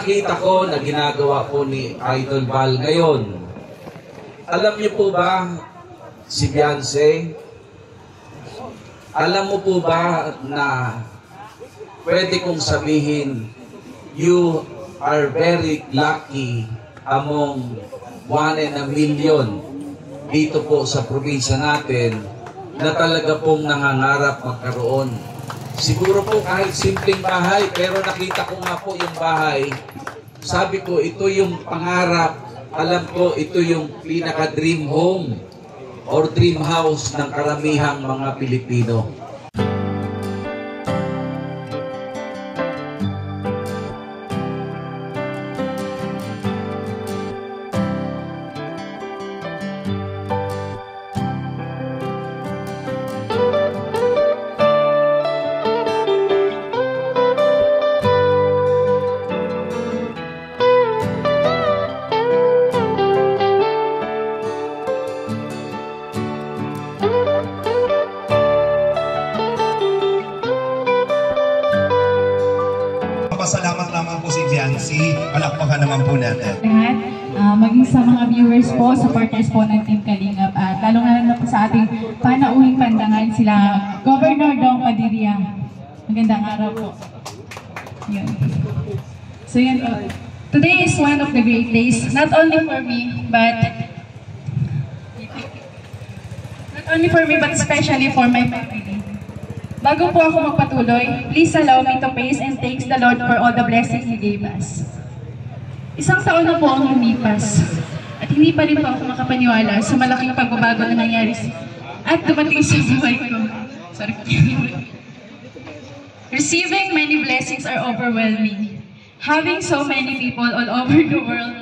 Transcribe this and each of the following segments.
nakita ko na ginagawa po ni Idol Val ngayon. Alam niyo po ba, si Beyonce, alam mo po ba na pwede kong sabihin, you are very lucky among 1 in a million dito po sa probinsya natin na talaga pong nangangarap magkaroon. Siguro po kahit simpleng bahay, pero nakita ko nga po yung bahay. Sabi ko, ito yung pangarap. Alam ko, ito yung pinaka-dream home or dream house ng karamihang mga Pilipino. Pasalamat lamang po si Beyonce. Palakpakan naman po natin. Maging sa mga viewers po, supporters po ng Team Kalingap at lalong na po sa ating panauhing pandangan sila Governor Dong Padilla. Magandang araw po. Yun. So yan po. Today is one of the great days, not only for me, but especially for my family. Bago po ako magpatuloy, please allow me to praise and thank the Lord for all the blessings He gave us. Isang taon na po ang lumipas, at hindi pa rin po ako makapaniwala sa malaking pagbabago na nangyari at dumating sa buhay ko. Sorry. Receiving many blessings are overwhelming. Having so many people all over the world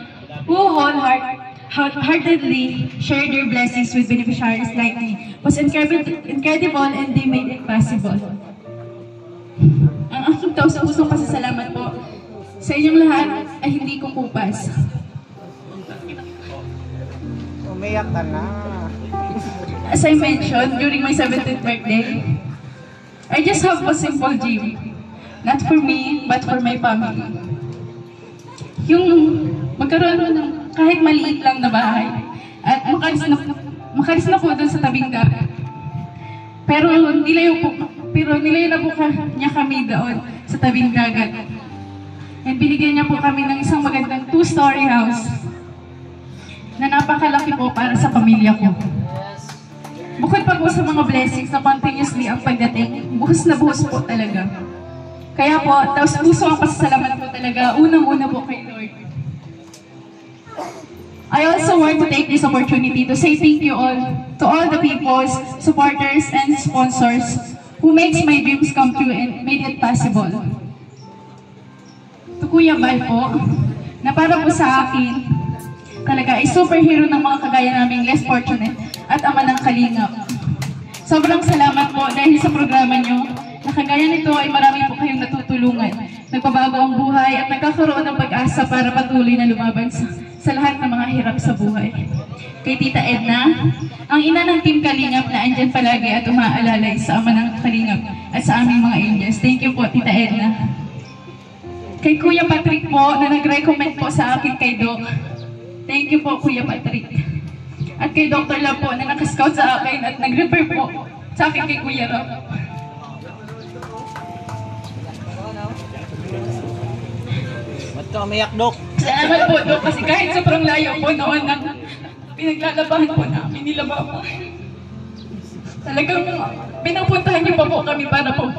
who wholeheartedly share their blessings with beneficiaries like me was incredible, and they made it possible. Ang aking taus-pusong pasasalamat po sa inyong lahat ay hindi ko kupas. Umiyak ka na. As I mentioned, during my 17th birthday, I just have a simple dream. Not for me, but for my family. Yung magkaroon ng kahit maliit lang na bahay at makalis na po doon sa tabing dagat. Pero nilayo na po niya kami doon sa tabing dagat. And binigyan niya po kami ng isang magandang 2-story house na napakalaki po para sa pamilya ko. Bukod pa po sa mga blessings na continuously ang pagdating, buhos na buhos po talaga. Kaya po, taos-puso ang pasasalamat po talaga, unang-una po kay Lord. I also want to take this opportunity to say thank you all to all the people, supporters, and sponsors who makes my dreams come true and made it possible. To Kuya Val po, na para po sa akin, talaga ay superhero ng mga kagaya naming less fortunate at ama ng Kalingap. Sobrang salamat po dahil sa programa nyo, na kagaya nito ay marami po kayong natutulungan. Nagpabago ang buhay at nagkakaroon ng pag-asa para patuloy na lumaban sa lahat ng mga hirap sa buhay. Kay Tita Edna, ang ina ng Team Kalingap na andyan palagi at umaalalay sa ama ng Kalingap at sa aming mga angels. Thank you po, Tita Edna. Kay Kuya Patrick po, na nag-recommend po sa akin kay Doc. Thank you po, Kuya Patrick. At kay Dr. Lab po, na nakascout sa akin at nag-refer po sa akin kay Kuya Rob. Ba't ka umiyak, Dok? Salamat po, Dok, kasi kahit sobrang layo po noon ng pinaglalabahan po namin nila Mama. Talagang pinapuntahan niyo pa po kami para po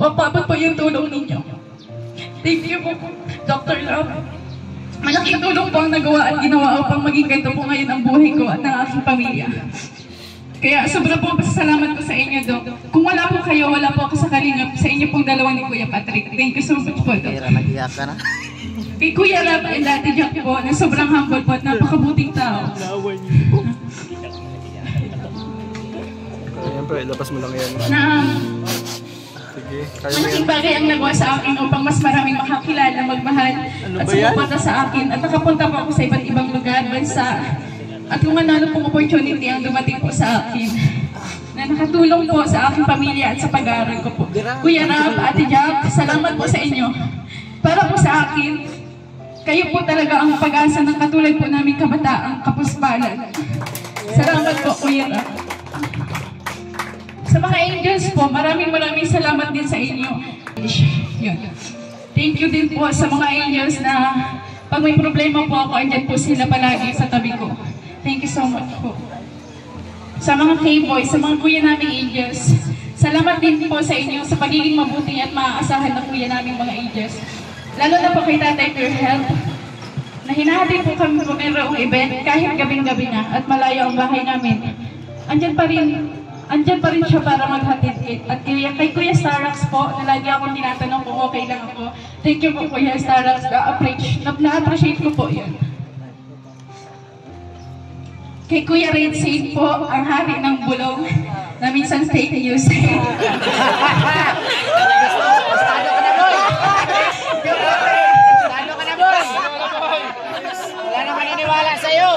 mapapot po yung tulong ninyo. Thank you po, Dr. Love. Malaking tulong po ang nagawa at ginawa upang maging ganito po ngayon ang buhay ko at ng aking pamilya. Kaya sobrang po pasasalamat ko sa inyo, Dok. Kung wala po kayo, wala po ako sa Kalingap sa inyo pong dalawa ni Kuya Patrick. Thank you so much po, Dok. Nag-iyak ka na. Kay Kuya Rap and Ate Jack po, na sobrang humble po at napakabuting tao. Siyempre, labas mo lang yan. Na Sige, kaya mo malaking yan. bagay ang nagawa sa akin upang mas maraming makakilala, magmahal at sumuporta sa akin. At nakapunta po ako sa iba't ibang lugar, bansa. At kung ano pong opportunity ang dumating po sa akin, na nakatulong po sa aking pamilya at sa pag-aaral ko po. Kuya Rap, Ate Jack, salamat po sa inyo. Para po sa akin, Kayo po talaga ang pag-asa ng katulad po namin kabataang Kapuspalan. Salamat po, Kuya Ram. Sa mga angels po, maraming salamat din sa inyo. Yun. Thank you din po sa mga angels na pag may problema po ako, andyan po sila palagi sa tabi ko. Thank you so much po. Sa mga K-boys, sa mga kuya naming angels, salamat din po sa inyo sa pagiging mabuti at maaasahan ng kuya naming mga angels. Lalo na po kay Tatay Pure Health, na hinahatid po kami po mayroong event kahit gabing-gabi na at malayo ang bahay namin. Andyan pa rin siya para maghatid. At kay Kuya Starax po, na lagi akong tinatanong kung okay lang ako. Thank you po, Kuya Starax. Na-appreciate ko po yun. Kay Kuya Red Saint po, ang hari ng bulong na minsan fake news. Wala na maniniwala sa'yo.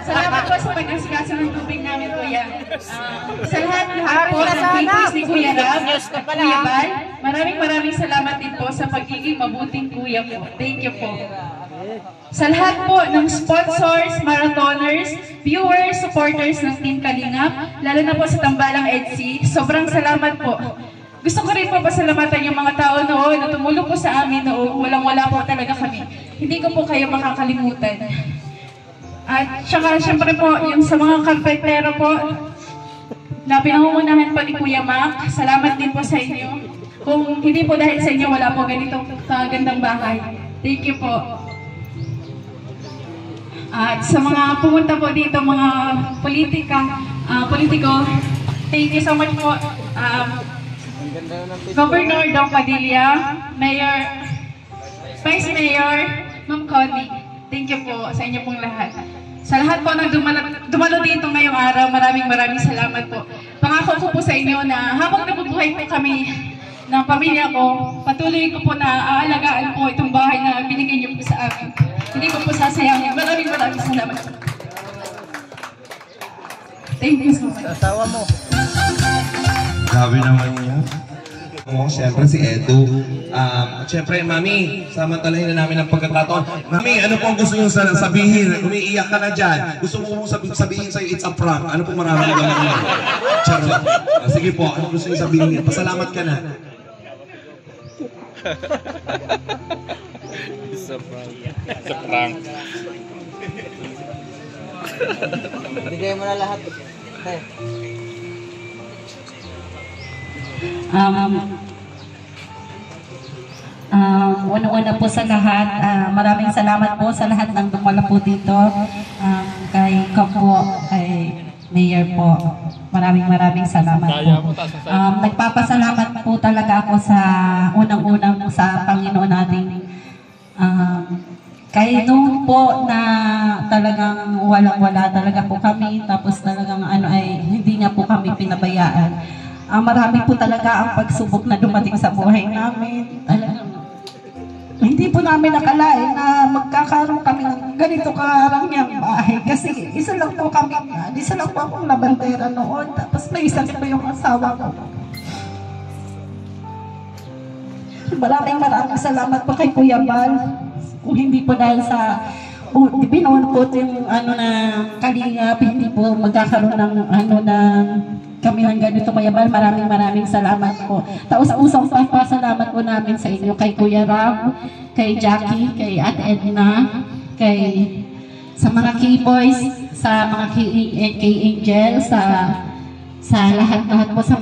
Salamat po sa pag-asikaso ng tubig namin, Kuya. Sa lahat po ng papers ni Kuya Ram, Kuya Bal, maraming salamat din po sa pagiging mabuting kuya po. Thank you po. Sa lahat po ng sponsors, marathoners, viewers, supporters ng Team Kalingap, lalo na po sa Tambalang EDC, sobrang salamat po. Gusto ko rin po pasalamatan yung mga tao noon na tumulong po sa amin noon, walang-wala po talaga kami. Hindi ko po kayo makakalimutan. At saka syempre po, yung sa mga karpentero po, na pinangungunahan po ni Kuya Mac, salamat din po sa inyo. Kung hindi po dahil sa inyo, wala po ganitong kagandang bahay. Thank you po. At sa mga pumunta po dito, mga politiko, thank you so much po. Governor Dong Padilla, Mayor, Vice Mayor, Ma'am Connie, thank you po sa inyo pong lahat. Sa lahat po na dumalo dito ngayong araw, maraming salamat po. Pangako ko po sa inyo na habang nabubuhay po kami ng pamilya ko, patuloy ko po na aalagaan po itong bahay na binigay niyo po sa akin. Hindi ko po sasayangin. Maraming salamat po. Thank you so much. Asawa mo. Grabe naman niya. Siyempre si Edu. Siyempre, Mami, samantalahin na namin ang pagkataon. Mami, ano pong gusto nyo sabihin? Umiiyak ka na dyan. Gusto mo sabihin sa'yo, it's a prank. Ano pong marami ka naman? Charot. Sige po, ano gusto nyo sabihin? Pasalamat ka na. It's a prank. It's a prank. Bigay mo na lahat. Una-una po sa lahat, maraming salamat po sa lahat ng dumala po dito. Kay Kapo, kay Mayor po, maraming salamat po. Nagpapasalamat po talaga ako sa unang-unang sa Panginoon natin. Kaya noon po na talagang walang-wala talaga po kami, tapos talagang hindi nga po kami pinabayaan. Marami po talaga ang pagsubok na dumating sa buhay namin. Hindi po namin nakalain na magkakaroon kami ng ganito karangyang bahay. Kasi isa lang po akong labandera noon. Tapos may isa po yung asawa ko. Maraming salamat po kay Kuya Bal. Kung hindi po dahil sa binuon po yung na Kalingap, hindi po magkakaroon ng kami ng ganito, Kuya Bal. Maraming salamat po. Taos-pusong pasalamat po namin sa inyo, kay Kuya Ram, kay Jackie, kay Ate Edna, sa mga K-boys, sa mga K-angel, sa lahat po sa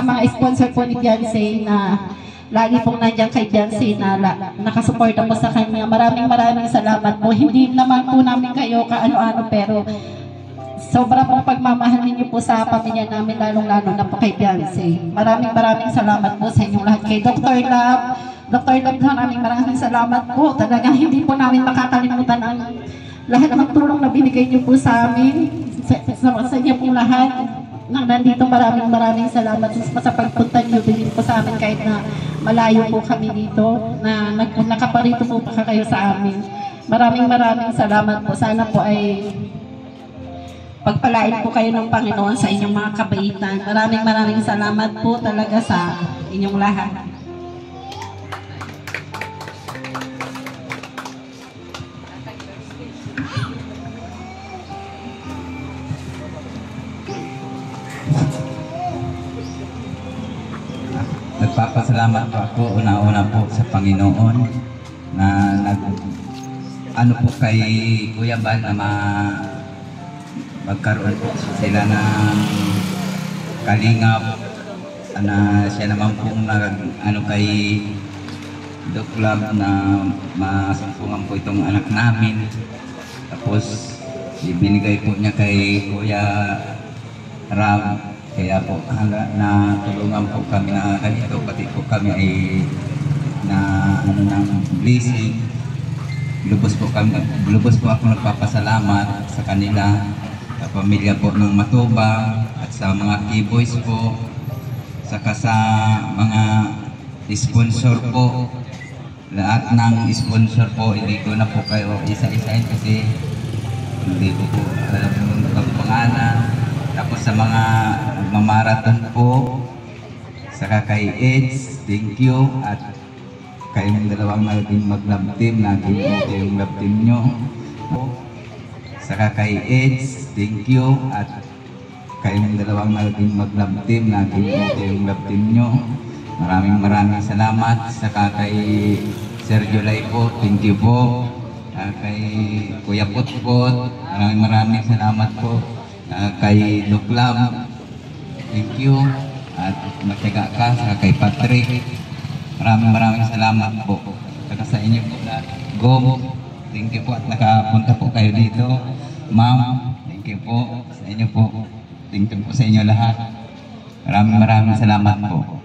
mga sponsor po ni Beyonce na lagi pong nandiyan kay Beyonce na nakasuporta po sa kanya. Maraming salamat po. Hindi naman po namin kayo kaano-ano, pero sobra pong pagmamahal ninyo po sa pamilya namin, lalong-lalo na po kay Beyonce. Maraming salamat po sa inyong lahat. Kay Dr. Love, maraming salamat po. Talagang hindi po namin makakalimutan ang lahat ng tulong na binigay niyo po sa amin, sa inyo pong lahat. Nandito, maraming salamat sa pagpunta niyo din po sa amin kahit na malayo po kami dito, na nakaparito po pa kayo sa amin. Maraming salamat po. Sana po ay pagpalain po kayo ng Panginoon sa inyong mga kabaitan. Maraming salamat po talaga sa inyong lahat. Nagpapasalamat po ako una-una po sa Panginoon na ano po kay Kuya Bal na magkaroon po sila ng kalingap na siya naman po ano kay Doc Lab na masumpungan po itong anak namin. Tapos ibinigay po niya kay Kuya Ram. Kaya po na tulungan po kami na ganito, pati po kami ay na ano ng blessing. Lubos po ako nagpapasalamat sa kanila, sa pamilya po ng Matubang at sa mga key-boys po, saka sa mga sponsor po. Lahat ng sponsor po, hindi ko na po kayo isa-isahin kasi hindi ko po alam ang pangalan. Tapos sa mga mamarathon po, saka kay Eds, thank you. At kayong dalawang naging mag-love team, naging okay yung love team nyo. Saka kay Eds, thank you. At kayong dalawang naging mag-love team, naging okay yung love team nyo. Maraming salamat. Saka kay Sergio Lai po, thank you po. Kay Kuya Putput, maraming salamat po. Kay Doc Lab, thank you. At magtiyaga ka. Saka kay Patrick, maraming salamat po. Saka sa inyo po lahat. Go, thank you po at nakapunta po kayo dito. Ma'am, thank you po sa inyo po. Thank you po sa inyo lahat. Maraming salamat po.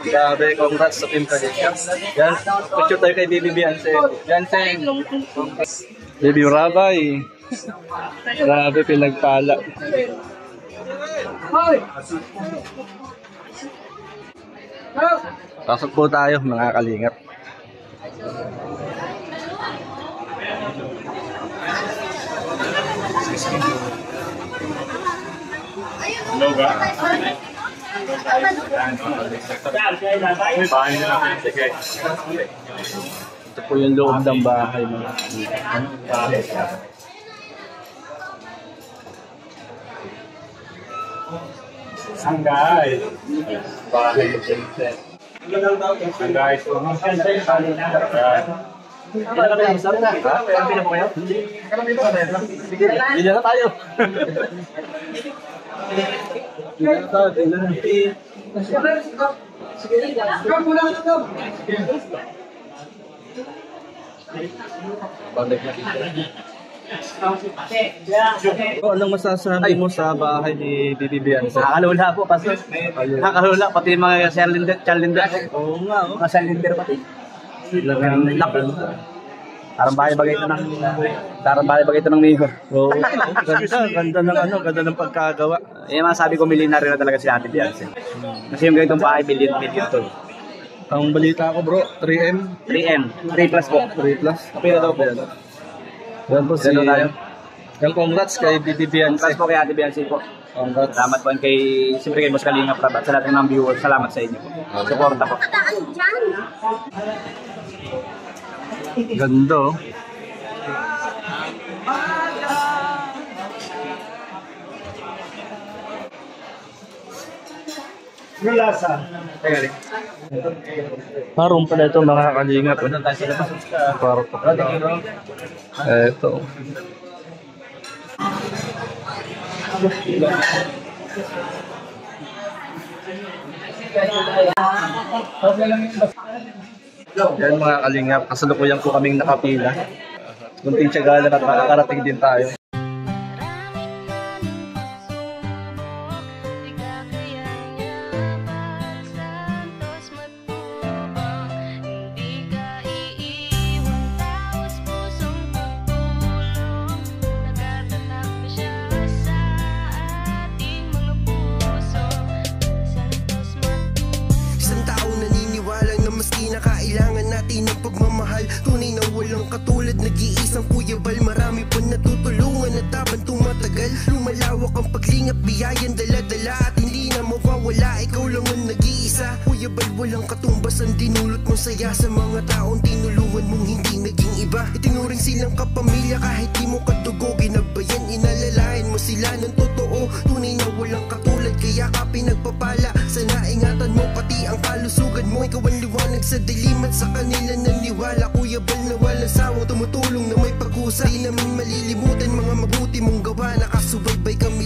Grabe, congrats sa Team Kalingap. Yan, picture tayo kay Baby Beyonce. Beyonce. Baby Rabay. Grabe, pinagpala. Pasok po tayo, mga Kalingap. Hello ba? Ito po yung loob ng bahay mo. Sanggay. Bahay mo siyempre. Sanggay. Hindi na tayo. Anong masasabi mo sa bahay ni Baby Beyonce? Nakakalula po, Pastor. Nakakalula, pati mga challenger. Oo nga, oh. Mga challenger pati. Parang bagay bagay ito ng mayor. Oo, ganda ng pagkagawa. Yung mga sabi ko, milyonaryo na talaga si Ate Beyonce. Kasi yung ganitong bahay, million to. Ang balita ko bro, 3M. 3 plus po. 3 plus. Kapila daw po. Yan po si... Yung congrats kay Baby Beyonce. Congrats po kay Ate Beyonce po. Congrats. Salamat po siyempre kay Boss Kalingap at sa lahat ng viewers. Salamat sa inyo po. Suporta po. Ganda oh. Parang pala ito mga Kalingap. Parang pala. Ito. Yan mga Kalingap, kasalukuyan po kaming nakapila. Kunting tiyagalan at makakarating din tayo. Kailangan natin ng pagmamahal, tunay na walang katulad. Nag-iisang Kuya Bal, marami pa natutulungan at habang tumatagal, lumalawak ang paglingap, biyayan dala-dala at hindi na mawawala. Ikaw lang ang nag-iisa isa. Kuya Bal, walang katumbas ang dinulot mong saya sa mga taong tinulungan mong hindi naging iba. Itinuring silang kapamilya kahit di mo kadugo. Ginabayan, inalalayan mo sila ng totoo. Tunay na walang katulad, kaya ka pinagpapala. Sana ingatan mo pati ang kalusugan mo. Ikaw ang liwanag sa dilim at sa kanila naniwala. Kuya Bal na walang sawang tumutulong na may pag-usay. Di namin malilimutan mga mabuti mong gawa. Nakasubaybay kami